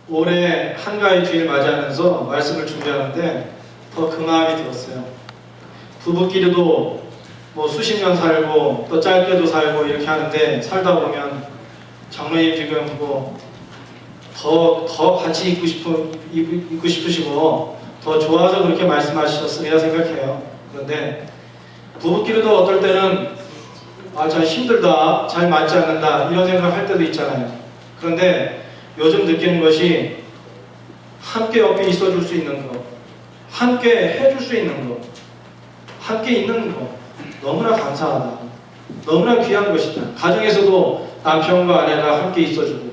올해 한가위 주일 맞이하면서 말씀을 준비하는데 더 그 마음이 들었어요. 부부끼리도 뭐 수십 년 살고 또 짧게도 살고 이렇게 하는데 살다 보면 장로님 지금 뭐 더 같이 있고 싶으시고 더 좋아서 그렇게 말씀하셨으리라 생각해요. 그런데 부부끼리도 어떨 때는 참 힘들다, 잘 맞지 않는다 이런 생각을 할 때도 있잖아요. 그런데 요즘 느끼는 것이 함께 옆에 있어줄 수 있는 것, 함께 해줄 수 있는 것, 함께 있는 것 너무나 감사하다. 너무나 귀한 것이다. 가정에서도 남편과 아내가 함께 있어주고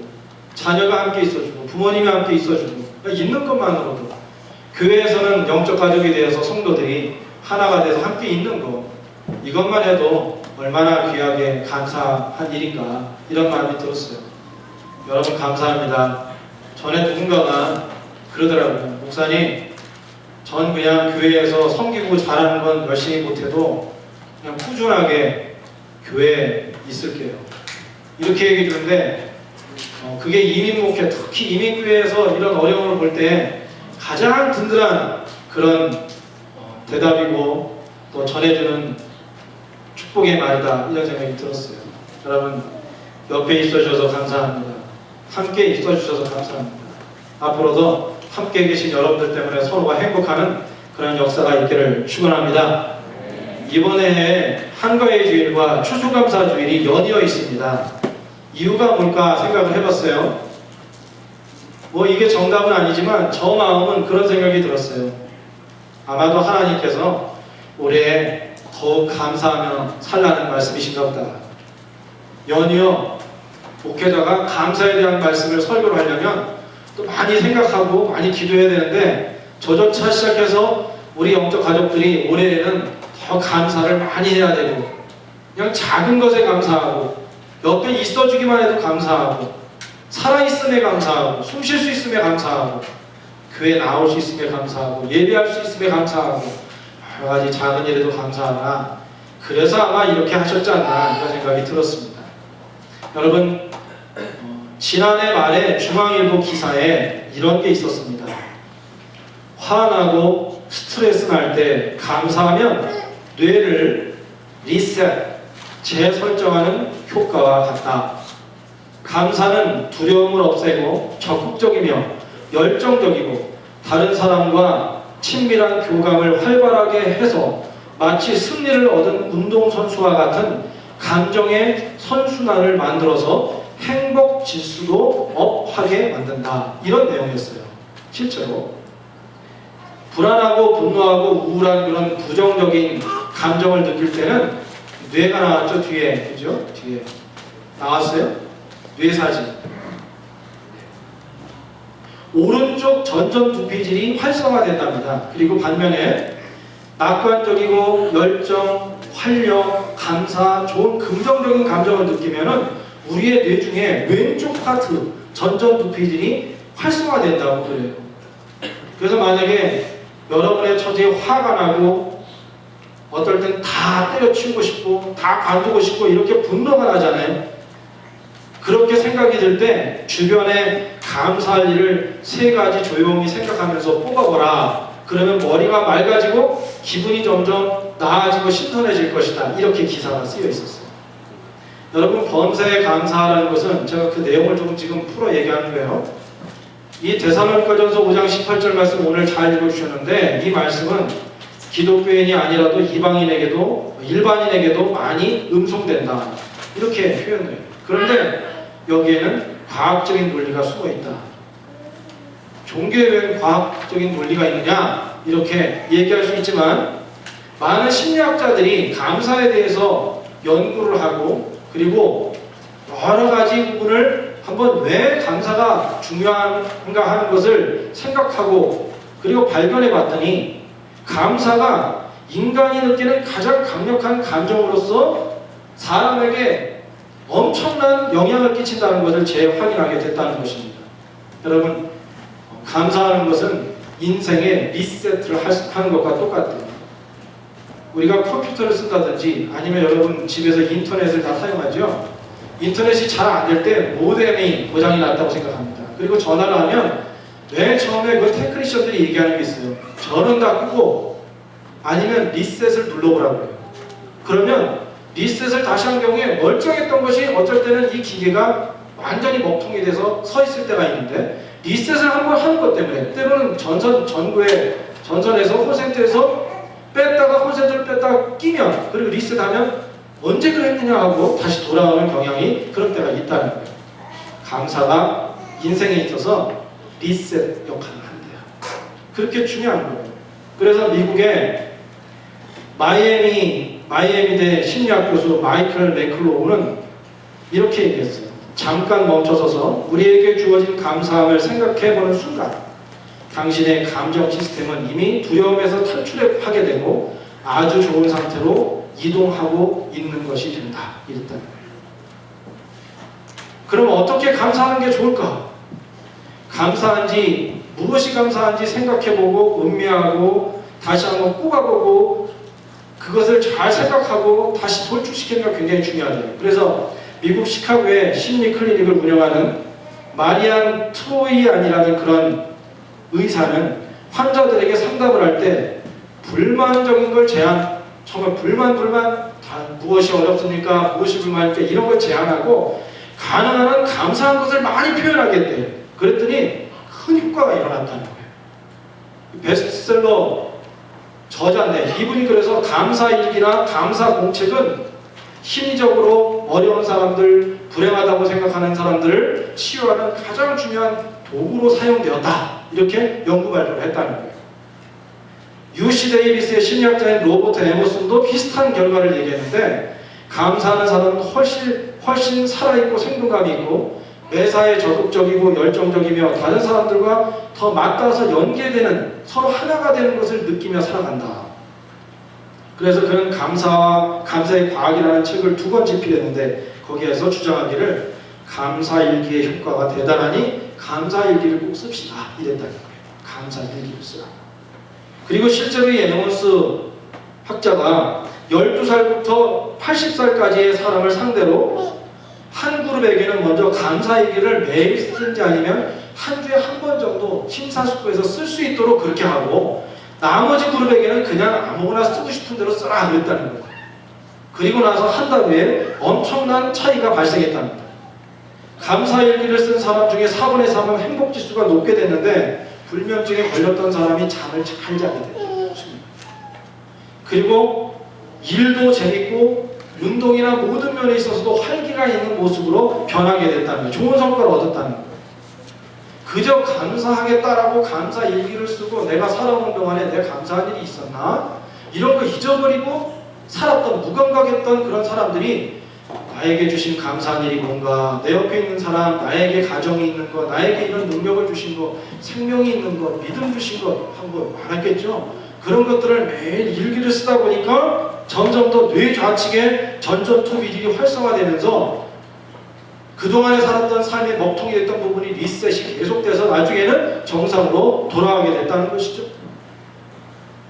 자녀가 함께 있어주고 부모님이 함께 있어주고 있는 것만으로도 교회에서는 영적 가족이 되어서 성도들이 하나가 돼서 함께 있는 것 이것만 해도 얼마나 귀하게 감사한 일인가 이런 마음이 들었어요. 여러분 감사합니다. 전에 누군가가 그러더라고요. 목사님 전 그냥 교회에서 섬기고 잘하는 건 열심히 못해도 그냥 꾸준하게 교회에 있을게요. 이렇게 얘기해 주는데 그게 이민목회, 특히 이민교회에서 이런 어려움을 볼 때 가장 든든한 그런 대답이고 또 전해주는 축복의 말이다 이런 생각이 들었어요. 여러분 옆에 있어주셔서 감사합니다. 함께 있어주셔서 감사합니다. 앞으로도 함께 계신 여러분들 때문에 서로가 행복하는 그런 역사가 있기를 축원합니다. 이번에 한가위 주일과 추수감사 주일이 연이어 있습니다. 이유가 뭘까 생각을 해봤어요. 뭐 이게 정답은 아니지만 저 마음은 그런 생각이 들었어요. 아마도 하나님께서 올해 더욱 감사하며 살라는 말씀이신가 보다. 연이어 목회자가 감사에 대한 말씀을 설교를 하려면 또 많이 생각하고 많이 기도해야 되는데 저조차 시작해서 우리 영적 가족들이 올해에는 더 감사를 많이 해야 되고 그냥 작은 것에 감사하고 옆에 있어주기만 해도 감사하고 살아있음에 감사하고 숨 쉴 수 있음에 감사하고 교회 나올 수 있음에 감사하고 예배할 수 있음에 감사하고 여러 가지 작은 일에도 감사하나 그래서 아마 이렇게 하셨지 않나 이런 생각이 들었습니다. 여러분 지난해 말에 중앙일보 기사에 이런 게 있었습니다. 화나고 스트레스 날 때 감사하면 뇌를 리셋 재설정하는 효과와 같다. 감사는 두려움을 없애고 적극적이며 열정적이고 다른 사람과 친밀한 교감을 활발하게 해서 마치 승리를 얻은 운동선수와 같은 감정의 선순환을 만들어서 행복 지수도 업하게 만든다. 이런 내용이었어요. 실제로 불안하고 분노하고 우울한 그런 부정적인 감정을 느낄 때는 뇌가 나왔죠. 뒤에 그죠? 뒤에 나왔어요. 뇌 사진. 오른쪽 전전두피질이 활성화된답니다. 그리고 반면에 낙관적이고 열정, 활력, 감사, 좋은 긍정적인 감정을 느끼면은 우리의 뇌 중에 왼쪽 파트 전전두피질이 활성화된다고 그래요. 그래서 만약에 여러분의 처지에 화가 나고 어떨 땐 다 때려치우고 싶고 다 관두고 싶고 이렇게 분노가 나잖아요. 그렇게 생각이 들 때 주변에 감사할 일을 세 가지 조용히 생각하면서 뽑아보라. 그러면 머리가 맑아지고 기분이 점점 나아지고 신선해질 것이다. 이렇게 기사가 쓰여 있었어요. 여러분 범사에 감사하라는 것은 제가 그 내용을 조금 지금 풀어 얘기하는 거예요. 이 데살로니가전서 5장 18절 말씀 오늘 잘 읽어주셨는데 이 말씀은 기독교인이 아니라도 이방인에게도 일반인에게도 많이 음송된다. 이렇게 표현해요. 그런데 여기에는 과학적인 논리가 숨어있다. 종교에 왜 과학적인 논리가 있느냐 이렇게 얘기할 수 있지만 많은 심리학자들이 감사에 대해서 연구를 하고 그리고 여러 가지 부분을 한번 왜 감사가 중요한가 하는 것을 생각하고 그리고 발견해 봤더니 감사가 인간이 느끼는 가장 강력한 감정으로서 사람에게 엄청난 영향을 끼친다는 것을 재확인하게 됐다는 것입니다. 여러분 감사하는 것은 인생의 리셋을 하는 것과 똑같아요. 우리가 컴퓨터를 쓴다든지 아니면 여러분 집에서 인터넷을 다 사용하죠. 인터넷이 잘 안 될 때 모뎀이 고장이 났다고 생각합니다. 그리고 전화를 하면 맨 처음에 그 테크니션들이 얘기하는 게 있어요. 전원 다 끄고 아니면 리셋을 눌러보라고 해요. 그러면 리셋을 다시 한 경우에 멀쩡했던 것이 어쩔 때는 이 기계가 완전히 먹통이 돼서 서 있을 때가 있는데, 리셋을 한번 하는 것 때문에 때로는 전선에서 콘센트에서 뺐다가 콘센트를 뺐다가 끼면, 그리고 리셋하면 언제 그랬느냐 하고 다시 돌아오는 경향이 그런 때가 있다는 거예요. 감사가 인생에 있어서 리셋 역할을 한대요. 그렇게 중요한 거예요. 그래서 미국의 마이애미대 심리학 교수 마이클 맥클로우는 이렇게 얘기했어요. 잠깐 멈춰서서 우리에게 주어진 감사함을 생각해보는 순간 당신의 감정 시스템은 이미 두려움에서 탈출하게 되고 아주 좋은 상태로 이동하고 있는 것이 된다. 이랬다는 거예요. 그럼 어떻게 감사하는 게 좋을까? 감사한지, 무엇이 감사한지 생각해보고 음미하고 다시 한번 꼽아보고 그것을 잘 생각하고 다시 돌출시키는 게 굉장히 중요하죠. 그래서 미국 시카고의 심리 클리닉을 운영하는 마리안 트로이안이라는 그런 의사는 환자들에게 상담을 할 때 불만적인 걸 정말 불만 무엇이 어렵습니까? 무엇이 불만입니까? 이런 걸 제안하고 가능한 한 감사한 것을 많이 표현하겠대요. 그랬더니 큰 효과가 일어났다는 거예요. 베스트셀러 저자인데 이분이 그래서 감사일기나 감사공책은 심리적으로 어려운 사람들, 불행하다고 생각하는 사람들을 치유하는 가장 중요한 도구로 사용되었다. 이렇게 연구 발표를 했다는 거예요. UC 데이비스의 심리학자인 로버트 에머슨도 비슷한 결과를 얘기했는데, 감사하는 사람은 훨씬 살아있고 생동감이 있고 매사에 적극적이고 열정적이며 다른 사람들과 더 맞닿아서 연계되는, 서로 하나가 되는 것을 느끼며 살아간다. 그래서 그는 감사의 과학이라는 책을 2권 집필했는데 거기에서 주장하기를 감사일기의 효과가 대단하니 감사일기를 꼭 씁시다. 이랬다는 거예요. 감사일기를 쓰라. 그리고 실제로 이 에머스 학자가 12살부터 80살까지의 사람을 상대로 한 그룹에게는 먼저 감사일기를 매일 쓰든지 아니면 한 주에 한 번 정도 심사숙고해서 쓸 수 있도록 그렇게 하고, 나머지 그룹에게는 그냥 아무거나 쓰고 싶은 대로 써라 그랬다는 거예요. 그리고 나서 한 달 후에 엄청난 차이가 발생했답니다. 감사일기를 쓴 사람 중에 4분의 3은 행복지수가 높게 됐는데 불면증에 걸렸던 사람이 잠을 잘 자게 돼요. 그리고 일도 재밌고 운동이나 모든 면에 있어서도 활기가 있는 모습으로 변하게 됐다는 거예요. 좋은 성과를 얻었다는 거예요. 그저 감사하겠다라고 감사일기를 쓰고 내가 살아오는 동안에 내가 감사한 일이 있었나? 이런 거 잊어버리고 살았던, 무감각했던 그런 사람들이 나에게 주신 감사한 일이 뭔가, 내 옆에 있는 사람, 나에게 가정이 있는 것, 나에게 이런 능력을 주신 것, 생명이 있는 것, 믿음 주신 것 하고 많았겠죠. 그런 것들을 매일 일기를 쓰다 보니까 점점 더 뇌 좌측에 전전투비들이 활성화되면서 그동안에 살았던 삶의 먹통이 됐던 부분이 리셋이 계속돼서 나중에는 정상으로 돌아가게 됐다는 것이죠.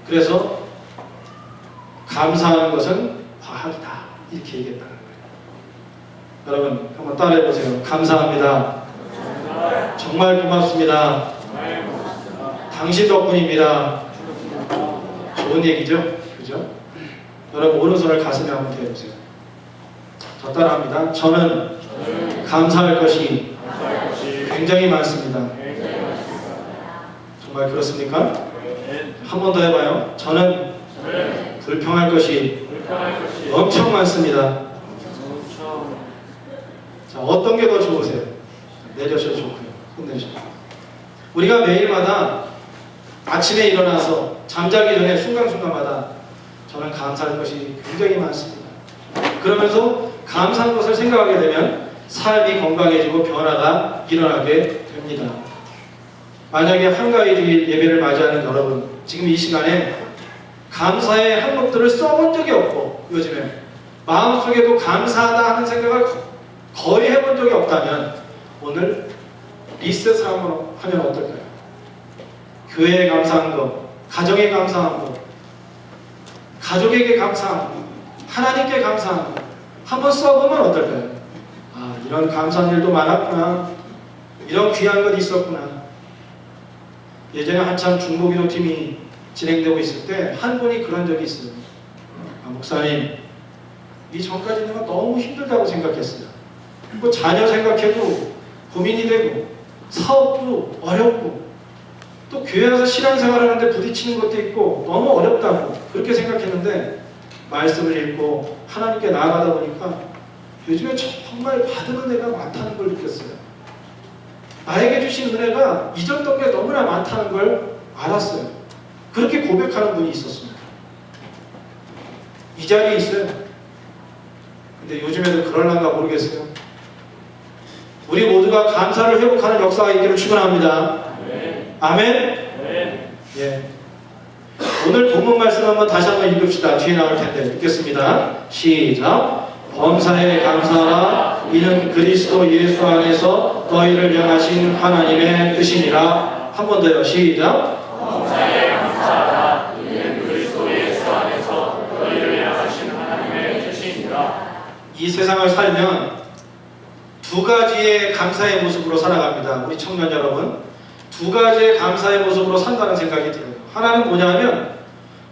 그래서 감사하는 것은 과학이다. 이렇게 얘기했다는 거예요. 여러분 한번 따라해 보세요. 감사합니다. 정말 고맙습니다. 당신 덕분입니다. 좋은 얘기죠? 그죠? 여러분 오른손을 가슴에 한번 대보세요. 저 따라합니다. 저는 감사할 것이 굉장히 많습니다. 정말 그렇습니까? 한 번 더 해봐요. 저는 불평할 것이 엄청 많습니다. 자, 어떤 게 더 좋으세요? 내려셔도 좋고요. 힘내셔도. 우리가 매일마다 아침에 일어나서 잠자기 전에 순간순간마다 저는 감사할 것이 굉장히 많습니다. 그러면서 감사한 것을 생각하게 되면 삶이 건강해지고 변화가 일어나게 됩니다. 만약에 한가위주의 예배를 맞이하는 여러분, 지금 이 시간에 감사의 항목들을 써본 적이 없고 요즘에 마음속에도 감사하다 하는 생각을 거의 해본 적이 없다면 오늘 리셋을 한번 하면 어떨까요? 교회에 감사한 것, 가정에 감사한 것, 가족에게 감사한 것, 하나님께 감사한 것 한번 써보면 어떨까요? 아, 이런 감사한 일도 많았구나. 이런 귀한 것이 있었구나. 예전에 한참 중보기도 팀이 진행되고 있을 때 한 분이 그런 적이 있어요. 목사님, 이 전까지는 너무 힘들다고 생각했어요. 뭐 자녀 생각해도 고민이 되고 사업도 어렵고 또 교회에서 신앙생활 하는데 부딪히는 것도 있고 너무 어렵다고 그렇게 생각했는데 말씀을 읽고 하나님께 나아가다 보니까 요즘에 정말 받은 은혜가 많다는 걸 느꼈어요. 나에게 주신 은혜가 잊었던 게 너무나 많다는 걸 알았어요. 그렇게 고백하는 분이 있었습니다. 이 자리에 있어요. 근데 요즘에도 그럴란가 모르겠어요. 우리 모두가 감사를 회복하는 역사가 있기를 축원합니다. 아멘. 예. 오늘 본문 말씀 한번 다시 한번 읽읍시다. 뒤에 나올 텐데 읽겠습니다. 시작. 범사에 감사하라. 이는 그리스도 예수 안에서 너희를 향하신 하나님의 뜻이니라. 한 번 더요. 시작. 범사에 감사하라. 이는 그리스도 예수 안에서 너희를 향하신 하나님의 뜻이니라. 이 세상을 살면 두 가지의 감사의 모습으로 살아갑니다. 우리 청년 여러분, 두 가지의 감사의 모습으로 산다는 생각이 들어요. 하나는 뭐냐면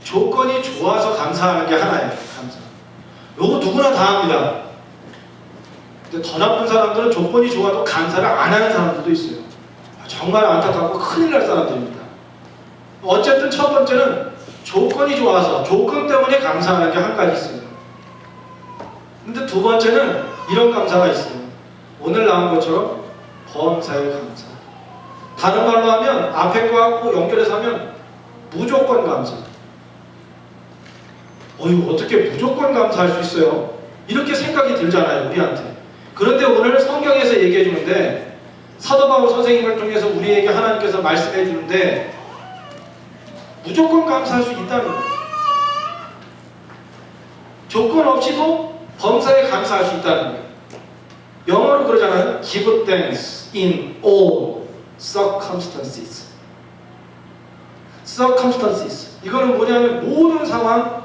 조건이 좋아서 감사하는 게 하나예요. 감사. 요거 누구나 다 합니다. 근데 더 나쁜 사람들은 조건이 좋아도 감사를 안 하는 사람들도 있어요. 정말 안타깝고 큰일 날 사람들입니다. 어쨌든 첫 번째는 조건이 좋아서 조건 때문에 감사하는 게 한 가지 있어요. 근데 두 번째는 이런 감사가 있어요. 오늘 나온 것처럼 범사의 감사. 다른 말로 하면 앞에 거하고 연결해서 하면 무조건 감사. 어떻게 무조건 감사할 수 있어요? 이렇게 생각이 들잖아요, 우리한테. 그런데 오늘 성경에서 얘기해 주는데, 사도 바울 선생님을 통해서 우리에게 하나님께서 말씀해 주는데 무조건 감사할 수 있다는 거예요. 조건 없이도 범사에 감사할 수 있다는 거예요. 영어로 그러잖아요. Give thanks in all circumstances. circumstances. 이거는 뭐냐면 모든 상황,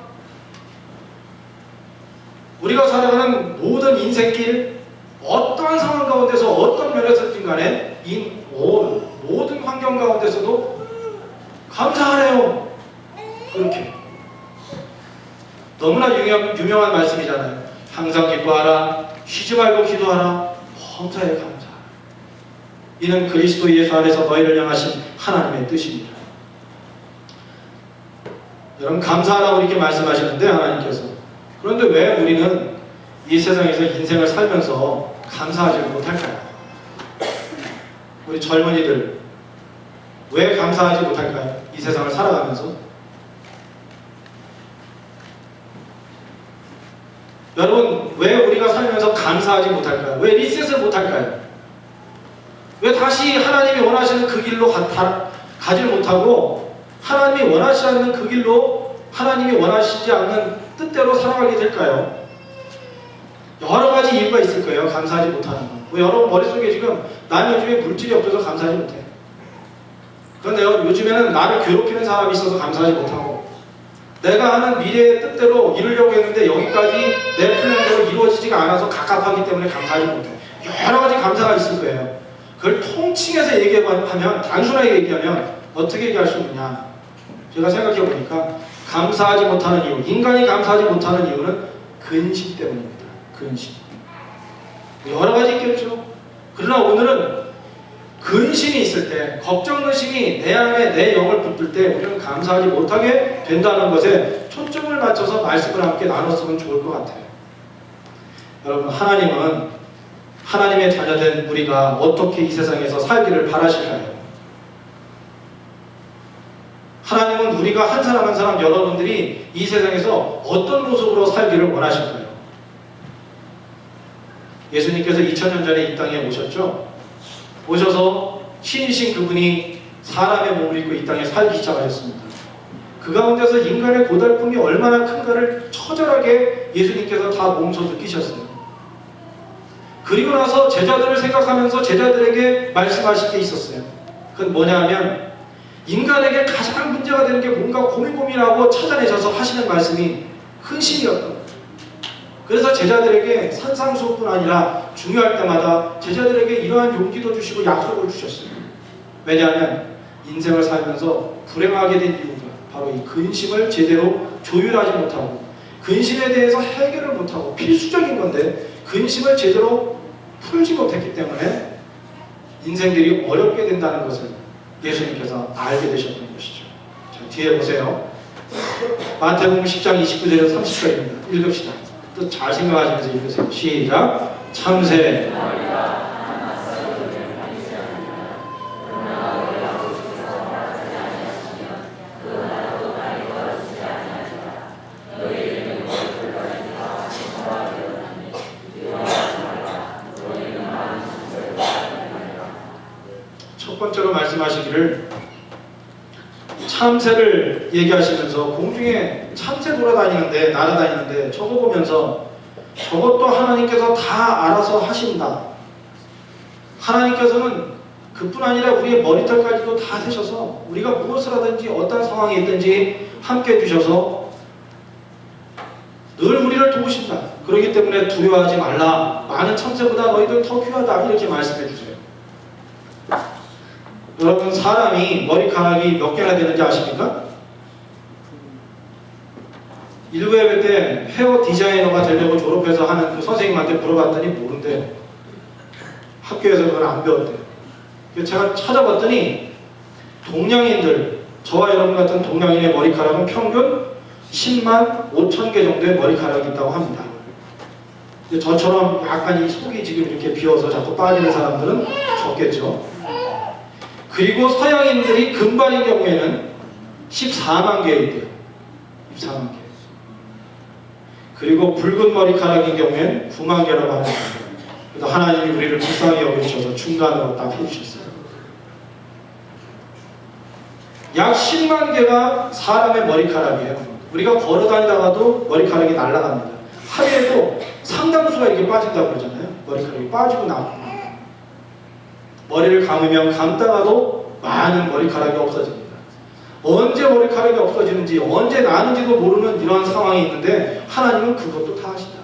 우리가 살아가는 모든 인생길, 어떠한 상황 가운데서 어떤 면에서든 간에 in all, 모든 환경 가운데서도 감사하래요. 이렇게. 너무나 유명한 말씀이잖아요. 항상 기뻐하라. 쉬지 말고 기도하라. 범사에 감사하라. 이는 그리스도 예수 안에서 너희를 향하신 하나님의 뜻입니다. 여러분, 감사하라고 이렇게 말씀하시는데 하나님께서, 그런데 왜 우리는 이 세상에서 인생을 살면서 감사하지 못할까요? 우리 젊은이들 왜 감사하지 못할까요? 이 세상을 살아가면서. 여러분, 왜 우리가 살면서 감사하지 못할까요? 왜 리셋을 못할까요? 왜 다시 하나님이 원하시는 그 길로 가질 못하고 하나님이 원하시지 않는 그 길로 하나님이 원하시지 않는 뜻대로 살아가게 될까요? 여러 가지 이유가 있을 거예요. 감사하지 못하는 거. 뭐 여러분 머릿속에 지금 난 요즘에 물질이 없어서 감사하지 못해. 그런데요, 요즘에는 나를 괴롭히는 사람이 있어서 감사하지 못하고, 내가 하는 미래의 뜻대로 이루려고 했는데 여기까지 내 플랜대로 이루어지지가 않아서 갑갑하기 때문에 감사하지 못해. 여러 가지 감사가 있을 거예요. 그걸 통칭해서 얘기하면, 단순하게 얘기하면 어떻게 얘기할 수 있느냐. 제가 생각해 보니까 감사하지 못하는 이유, 인간이 감사하지 못하는 이유는 근심 때문입니다. 근심. 여러 가지 있겠죠. 그러나 오늘은 근심이 있을 때, 걱정, 근심이 내 안에 내 영을 붙들 때 우리는 감사하지 못하게 된다는 것에 초점을 맞춰서 말씀을 함께 나눴으면 좋을 것 같아요. 여러분, 하나님은 하나님의 자녀된 우리가 어떻게 이 세상에서 살기를 바라실까요? 하나님은 우리가 한 사람 한 사람, 여러분들이 이 세상에서 어떤 모습으로 살기를 원하실까요? 예수님께서 2000년 전에 이 땅에 오셨죠? 오셔서 신이신 그분이 사람의 몸을 입고 이 땅에 살기 시작하셨습니다. 그 가운데서 인간의 고달픔이 얼마나 큰가를 처절하게 예수님께서 다 몸소 느끼셨어요. 그리고 나서 제자들을 생각하면서 제자들에게 말씀하실 게 있었어요. 그건 뭐냐 하면, 인간에게 가장 문제가 되는 게 뭔가 고민하고 찾아내셔서 하시는 말씀이 근심이었던 거예요. 그래서 제자들에게 산상수훈뿐 아니라 중요할 때마다 제자들에게 이러한 용기도 주시고 약속을 주셨어요. 왜냐하면 인생을 살면서 불행하게 된 이유가 바로 이 근심을 제대로 조율하지 못하고 근심에 대해서 해결을 못하고 필수적인 건데 근심을 제대로 풀지 못했기 때문에 인생들이 어렵게 된다는 것을 예수님께서 알게 되셨던 것이죠. 자, 뒤에 보세요. 마태복음 10장 29절에서 30절입니다. 읽읍시다. 또 잘 생각하시면서 읽으세요. 시작. 참새 첫 번째로 말씀하시기를 참새를 얘기하시면서 공중에 참새 돌아다니는데 날아다니는데 저거 보면서 저것도 하나님께서 다 알아서 하신다. 하나님께서는 그뿐 아니라 우리의 머리털까지도 다 세셔서 우리가 무엇을 하든지 어떤 상황이 있든지 함께 해주셔서 늘 우리를 도우신다. 그렇기 때문에 두려워하지 말라. 많은 참새보다 너희들 더 귀하다. 이렇게 말씀해 주세요. 여러분, 사람이 머리카락이 몇 개나 되는지 아십니까? 일부예배 때 헤어 디자이너가 되려고 졸업해서 하는 그 선생님한테 물어봤더니 모른대. 학교에서 그걸 안 배웠대. 제가 찾아봤더니 동양인들, 저와 여러분 같은 동양인의 머리카락은 평균 10만 5천 개 정도의 머리카락이 있다고 합니다. 저처럼 약간 이 속이 지금 이렇게 비어서 자꾸 빠지는 사람들은 적겠죠. 그리고 서양인들이 금발인 경우에는 14만 개 있대요. 14만 개. 그리고 붉은 머리카락인 경우에는 9만 개라고 합니다. 그래서 하나님이 우리를 불쌍히 여기셔서 중간으로 딱 해주셨어요. 약 10만 개가 사람의 머리카락이에요. 우리가 걸어다니다가도 머리카락이 날아갑니다. 하루에도 상당수가 이렇게 빠진다고 그러잖아요. 머리카락이 빠지고 나오고. 머리를 감으면 감다가도 많은 머리카락이 없어집니다. 언제 머리카락이 없어지는지 언제 나는지도 모르는 이런 상황이 있는데 하나님은 그것도 다 하신다.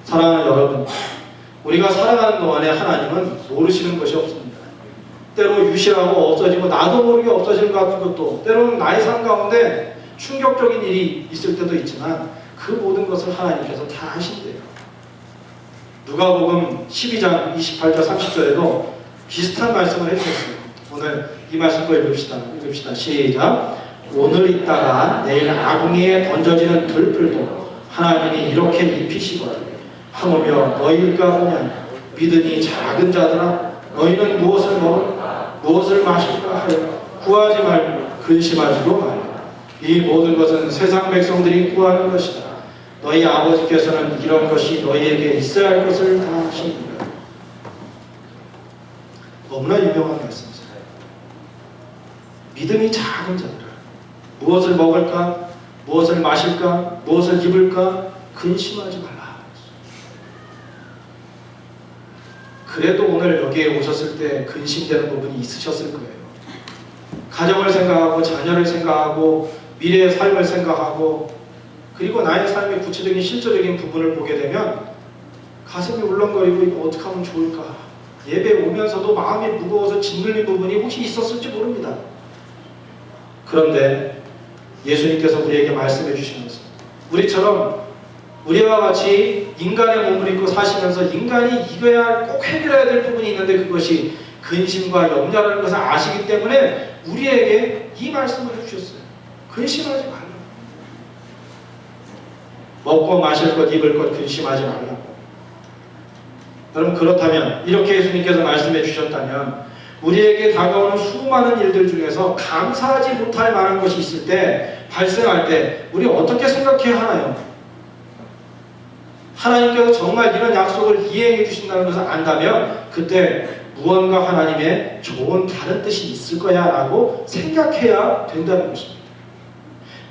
사랑하는 여러분, 우리가 살아가는 동안에 하나님은 모르시는 것이 없습니다. 때로 유실하고 없어지고 나도 모르게 없어지는 것 같은 것도, 때로는 나의 삶 가운데 충격적인 일이 있을 때도 있지만 그 모든 것을 하나님께서 다 하신대요. 누가복음 12장 28절 30절에도 비슷한 말씀을 해주셨어요. 오늘 이 말씀도 읽읍시다. 시작. 오늘 있다가 내일 아궁이에 던져지는 들풀도 하나님이 이렇게 입히시거든. 하물며 너희가 보냐 믿음이 작은 자들아 너희는 무엇을 먹을까 무엇을 마실까 하여 구하지 말고 근심하지도 말라. 이 모든 것은 세상 백성들이 구하는 것이다. 너희 아버지께서는 이런 것이 너희에게 있어야 할 것을 다 하십니다. 너무나 유명한 말씀이죠. 믿음이 작은 자들아 무엇을 먹을까 무엇을 마실까 무엇을 입을까 근심하지 말라. 그래도 오늘 여기에 오셨을 때 근심되는 부분이 있으셨을 거예요. 가정을 생각하고 자녀를 생각하고 미래의 삶을 생각하고 그리고 나의 삶의 구체적인 실제적인 부분을 보게 되면 가슴이 울렁거리고 이거 어떻게 하면 좋을까. 예배 오면서도 마음이 무거워서 짓눌린 부분이 혹시 있었을지 모릅니다. 그런데 예수님께서 우리에게 말씀해 주시면서 우리처럼 우리와 같이 인간의 몸을 입고 사시면서 인간이 이거야 꼭 해결해야 될 부분이 있는데 그것이 근심과 염려라는 것을 아시기 때문에 우리에게 이 말씀을 해주셨어요. 근심하지 말라. 먹고 마실 것 입을 것 근심하지 말라. 여러분 그렇다면 이렇게 예수님께서 말씀해 주셨다면 우리에게 다가오는 수많은 일들 중에서 감사하지 못할 만한 것이 있을 때 발생할 때 우리 어떻게 생각해야 하나요? 하나님께서 정말 이런 약속을 이행해 주신다는 것을 안다면 그때 무언가 하나님의 좋은 다른 뜻이 있을 거야 라고 생각해야 된다는 것입니다.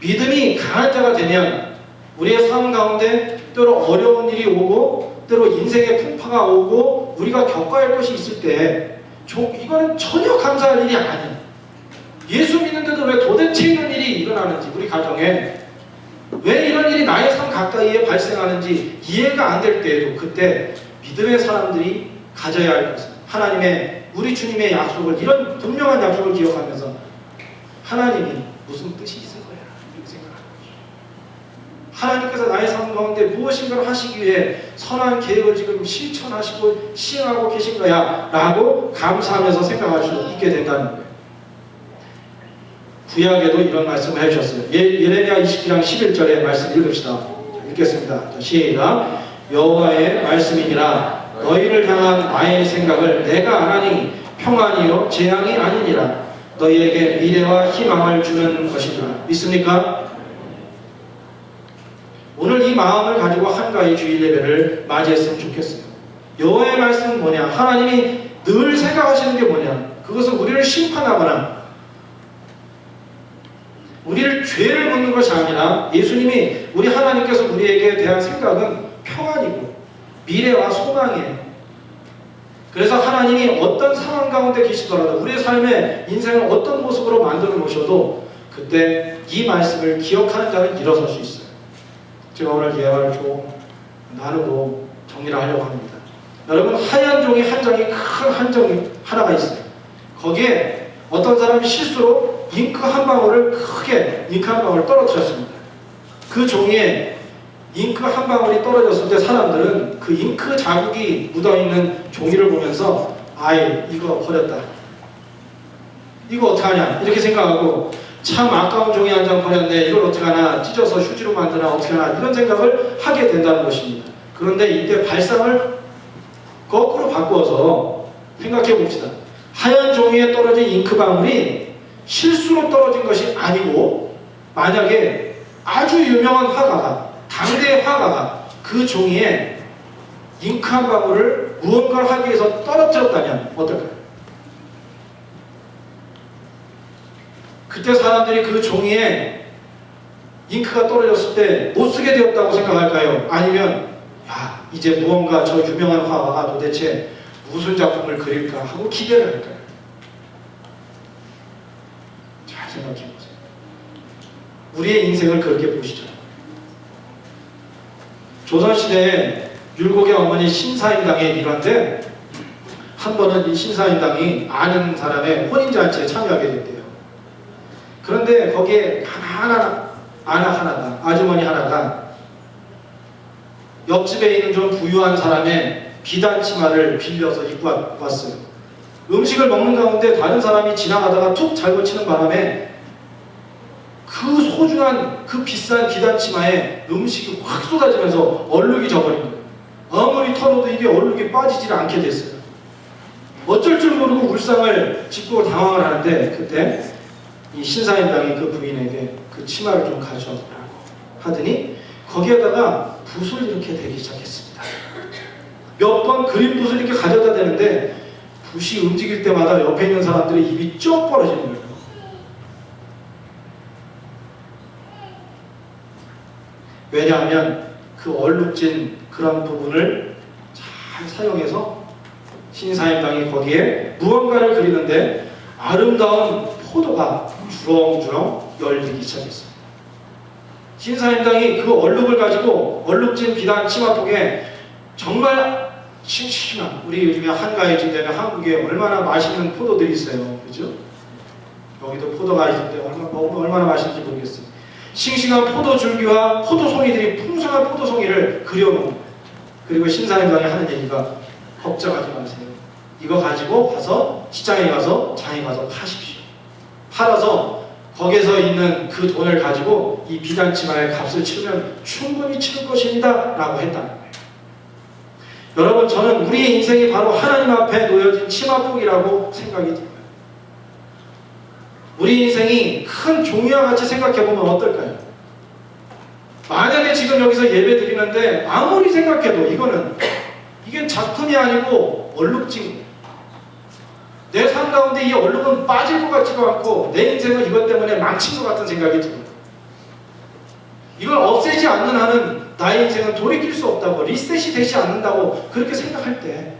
믿음이 강한 자가 되면 우리의 삶 가운데 때로 어려운 일이 오고 때로 인생의 풍파가 오고 우리가 겪어야 할 것이 있을 때 이거는 전혀 감사할 일이 아니에요. 예수 믿는데도 왜 도대체 이런 일이 일어나는지 우리 가정에 왜 이런 일이 나의 삶 가까이에 발생하는지 이해가 안 될 때에도 그때 믿음의 사람들이 가져야 할 것은 하나님의 우리 주님의 약속을 이런 분명한 약속을 기억하면서 하나님이 무슨 뜻이 있을 거야 이렇게 생각하는 거죠. 하나님께서 나의 삶 가운데 무엇인가를 하시기 위해 선한 계획을 지금 실천하시고 시행하고 계신 거야 라고 감사하면서 생각할 수 있게 된다는 거예요. 구약에도 이런 말씀을 해주셨어요. 예레미야 29장 11절의 말씀 읽읍시다. 읽겠습니다. 시작. 여호와의 말씀이니라 너희를 향한 나의 생각을 내가 아나니 평안이요 재앙이 아니니라 너희에게 미래와 희망을 주는 것이니라. 믿습니까? 오늘 이 마음을 가지고 한가위 주일 예배를 맞이했으면 좋겠어요. 여호와의 말씀은 뭐냐? 하나님이 늘 생각하시는 게 뭐냐? 그것은 우리를 심판하거나 우리를 죄를 묻는 것이 아니라 예수님이 우리 하나님께서 우리에게 대한 생각은 평안이고 미래와 소망이에요. 그래서 하나님이 어떤 상황 가운데 계시더라도 우리의 삶의 인생을 어떤 모습으로 만들어 놓으셔도 그때 이 말씀을 기억하는 자는 일어설 수 있어요. 제가 오늘 예화를 좀 나누고 정리를 하려고 합니다. 여러분 하얀 종이 한 장이 큰 한 장이 하나가 있어요. 거기에 어떤 사람이 실수로 잉크 한 방울을 크게 잉크 한 방울을 떨어뜨렸습니다. 그 종이에 잉크 한 방울이 떨어졌을 때 사람들은 그 잉크 자국이 묻어있는 종이를 보면서 아이 이거 버렸다. 이거 어떡하냐 이렇게 생각하고 참 아까운 종이 한 장 버렸네. 이걸 어떡하나 찢어서 휴지로 만드나 어떡하나 이런 생각을 하게 된다는 것입니다. 그런데 이때 발상을 거꾸로 바꾸어서 생각해 봅시다. 하얀 종이에 떨어진 잉크 방울이 실수로 떨어진 것이 아니고 만약에 아주 유명한 화가가 당대의 화가가 그 종이에 잉크 한 방울을 무언가를 하기 위해서 떨어뜨렸다면 어떨까요? 그때 사람들이 그 종이에 잉크가 떨어졌을 때 못 쓰게 되었다고 생각할까요? 아니면 야 이제 무언가 저 유명한 화가가 도대체 무슨 작품을 그릴까 하고 기대를 할까요? 잘 생각해 보세요. 우리의 인생을 그렇게 보시죠. 조선시대에 율곡의 어머니 신사임당의 일환데 한 번은 이 신사임당이 아는 사람의 혼인잔치에 참여하게 됐대요. 그런데 거기에 아주머니 하나가 옆집에 있는 좀 부유한 사람의 비단 치마를 빌려서 입고 왔어요. 음식을 먹는 가운데 다른 사람이 지나가다가 툭 잘못 치는 바람에 그 소중한 그 비싼 비단 치마에 음식이 확 쏟아지면서 얼룩이 져버린 거예요. 아무리 털어도 이게 얼룩이 빠지질 않게 됐어요. 어쩔 줄 모르고 울상을 짓고 당황을 하는데 그때 이 신사임당이 그 부인에게 그 치마를 좀 가져오라고 하더니 거기에다가 붓을 이렇게 대기 시작했습니다. 몇 번 그린 붓을 이렇게 가져다 대는데 붓이 움직일 때마다 옆에 있는 사람들의 입이 쩍 벌어지는 거예요. 왜냐하면 그 얼룩진 그런 부분을 잘 사용해서 신사임당이 거기에 무언가를 그리는데 아름다운 포도가 주렁주렁 열리기 시작했습니다. 신사임당이 그 얼룩을 가지고 얼룩진 비단 치마폭에 정말 싱싱한 우리 요즘에 한가위 지되면 한국에 얼마나 맛있는 포도들이 있어요. 그죠? 여기도 포도가 있는데 얼마나 맛있는지 모르겠어요. 싱싱한 포도줄기와 포도송이들이 풍성한 포도송이를 그려놓은 그리고 신사임당이 하는 얘기가 걱정하지 마세요. 이거 가지고 가서 시장에 가서 장에 가서 파십시오. 팔아서 거기서 있는 그 돈을 가지고 이 비단치마의 값을 치르면 충분히 치를 것입니다 라고 했다는 거예요. 여러분 저는 우리의 인생이 바로 하나님 앞에 놓여진 치마폭이라고 생각이 들어요. 우리 인생이 큰 종이와 같이 생각해보면 어떨까요? 만약에 지금 여기서 예배 드리는데 아무리 생각해도 이게 작품이 아니고 얼룩진 내 삶 가운데 이 얼룩은 빠질 것 같지도 않고 내 인생은 이것 때문에 망친 것 같은 생각이 들어요. 이걸 없애지 않는 한은 나의 인생은 돌이킬 수 없다고 리셋이 되지 않는다고 그렇게 생각할 때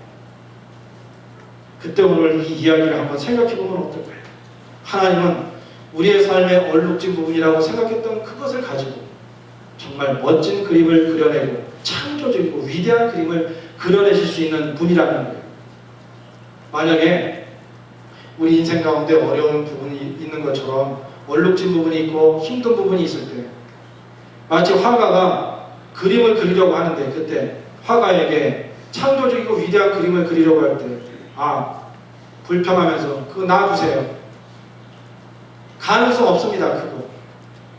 그때 오늘 이 이야기를 한번 생각해보면 어떨까요? 하나님은 우리의 삶의 얼룩진 부분이라고 생각했던 그것을 가지고 정말 멋진 그림을 그려내고 창조적이고 위대한 그림을 그려내실 수 있는 분이라는 거예요. 만약에 우리 인생 가운데 어려운 부분이 있는 것처럼 얼룩진 부분이 있고 힘든 부분이 있을 때 마치 화가가 그림을 그리려고 하는데 그때 화가에게 창조적이고 위대한 그림을 그리려고 할 때 불평하면서 그거 놔두세요. 가능성 없습니다. 그거.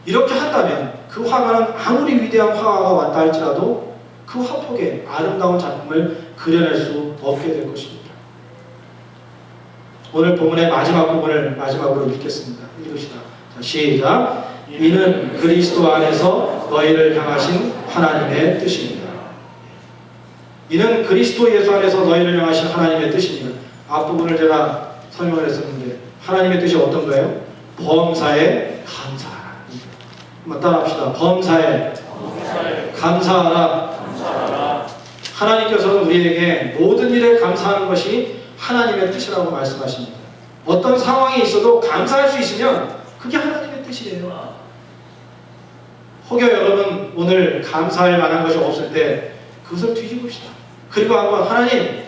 이렇게 한다면 그 화가는 아무리 위대한 화가가 왔다 할지라도 그 화폭에 아름다운 작품을 그려낼 수 없게 될 것입니다. 오늘 본문의 마지막 부분을 마지막으로 읽겠습니다. 읽읍시다. 자, 시작. 이는 그리스도 안에서 너희를 향하신 하나님의 뜻입니다. 이는 그리스도 예수 안에서 너희를 향하신 하나님의 뜻입니다. 앞부분을 제가 설명을 했었는데 하나님의 뜻이 어떤 거예요? 범사에 감사하라. 한번 따라합시다. 범사에 감사하라. 하나님께서는 우리에게 모든 일에 감사하는 것이 하나님의 뜻이라고 말씀하십니다. 어떤 상황이 있어도 감사할 수 있으면 그게 하나님의 뜻이에요. 혹여 여러분 오늘 감사할 만한 것이 없을 때 그것을 뒤집읍시다. 그리고 한번 하나님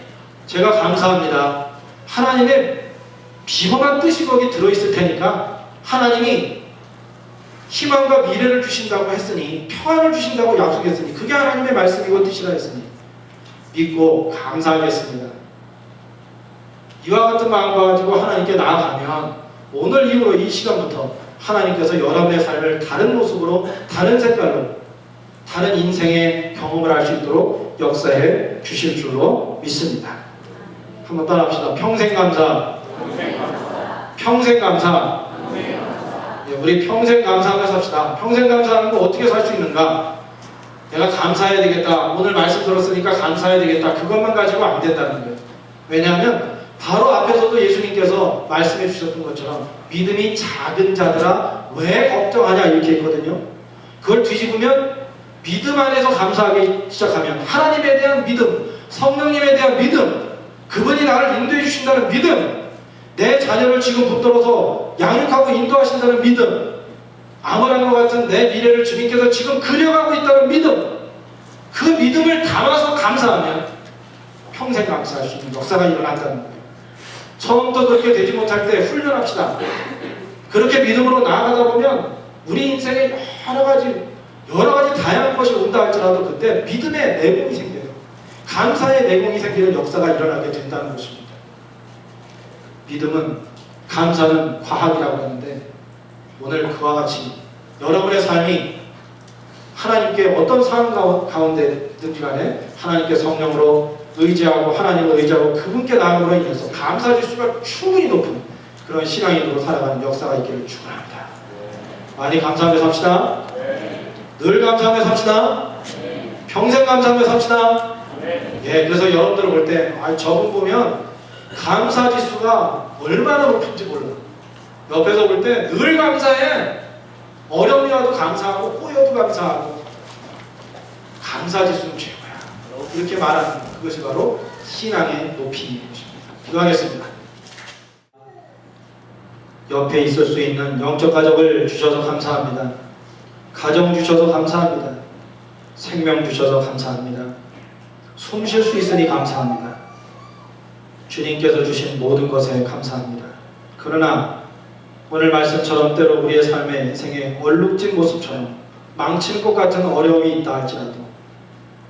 제가 감사합니다. 하나님의 비범한 뜻이 거기 들어있을 테니까 하나님이 희망과 미래를 주신다고 했으니 평안을 주신다고 약속했으니 그게 하나님의 말씀이고 뜻이라 했으니 믿고 감사하겠습니다. 이와 같은 마음과 가지고 하나님께 나아가면 오늘 이후로 이 시간부터 하나님께서 여러분의 삶을 다른 모습으로 다른 색깔로 다른 인생의 경험을 할 수 있도록 역사해 주실 줄로 믿습니다. 한번 따라합시다. 평생 감사. 평생 감사. 우리 평생 감사하면서 삽시다. 평생 감사하는 거 어떻게 살 수 있는가? 내가 감사해야 되겠다. 오늘 말씀 들었으니까 감사해야 되겠다. 그것만 가지고 안 된다는 거예요. 왜냐하면 바로 앞에서도 예수님께서 말씀해 주셨던 것처럼 믿음이 작은 자들아 왜 걱정하냐 이렇게 했거든요. 그걸 뒤집으면 믿음 안에서 감사하기 시작하면 하나님에 대한 믿음, 성령님에 대한 믿음, 그분이 나를 인도해 주신다는 믿음, 내 자녀를 지금 붙들어서 양육하고 인도하신다는 믿음, 암울한 것 같은 내 미래를 주님께서 지금 그려가고 있다는 믿음, 그 믿음을 담아서 감사하면 평생 감사할 수 있는 역사가 일어난다는 거예요. 처음부터 그렇게 되지 못할 때 훈련합시다. 그렇게 믿음으로 나아가다 보면 우리 인생에 여러 가지 다양한 것이 온다 할지라도 그때 믿음의 내공이 생겨요. 감사의 내공이 생기는 역사가 일어나게 된다는 것입니다. 믿음은, 감사는 과학이라고 하는데 오늘 그와 같이 여러분의 삶이 하나님께 어떤 상황 가운데든지 간에 하나님께 성령으로 의지하고 하나님을 의지하고 그분께 나아감으로 인해서 감사지수가 충분히 높은 그런 신앙인으로 살아가는 역사가 있기를 축원합니다. 많이 감사하며 삽시다. 늘 감사하며 삽시다. 평생 감사하며 삽시다. 예, 그래서 여러분들 볼 때 저분 보면 감사지수가 얼마나 높은지 몰라요. 옆에서 볼 때 늘 감사해. 어려움이 와도 감사하고 꼬여도 감사하고 감사지수는 최고야. 이렇게 말하는 그것이 바로 신앙의 높이인 것입니다. 기도하겠습니다. 옆에 있을 수 있는 영적 가족을 주셔서 감사합니다. 가정 주셔서 감사합니다. 생명 주셔서 감사합니다. 숨 쉴 수 있으니 감사합니다. 주님께서 주신 모든 것에 감사합니다. 그러나 오늘 말씀처럼 때로 우리의 삶의 인생에 얼룩진 모습처럼 망칠 것 같은 어려움이 있다 할지라도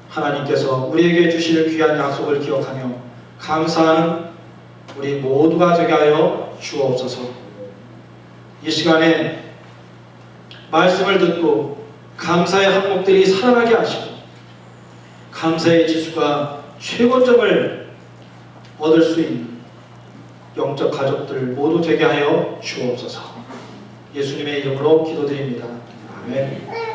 하나님께서 우리에게 주실 귀한 약속을 기억하며 감사하는 우리 모두가 되게 하여 주옵소서. 이 시간에 말씀을 듣고 감사의 항목들이 살아나게 하시고 감사의 지수가 최고점을 얻을 수 있는 영적 가족들 모두 되게 하여 주옵소서. 예수님의 이름으로 기도드립니다. 아멘.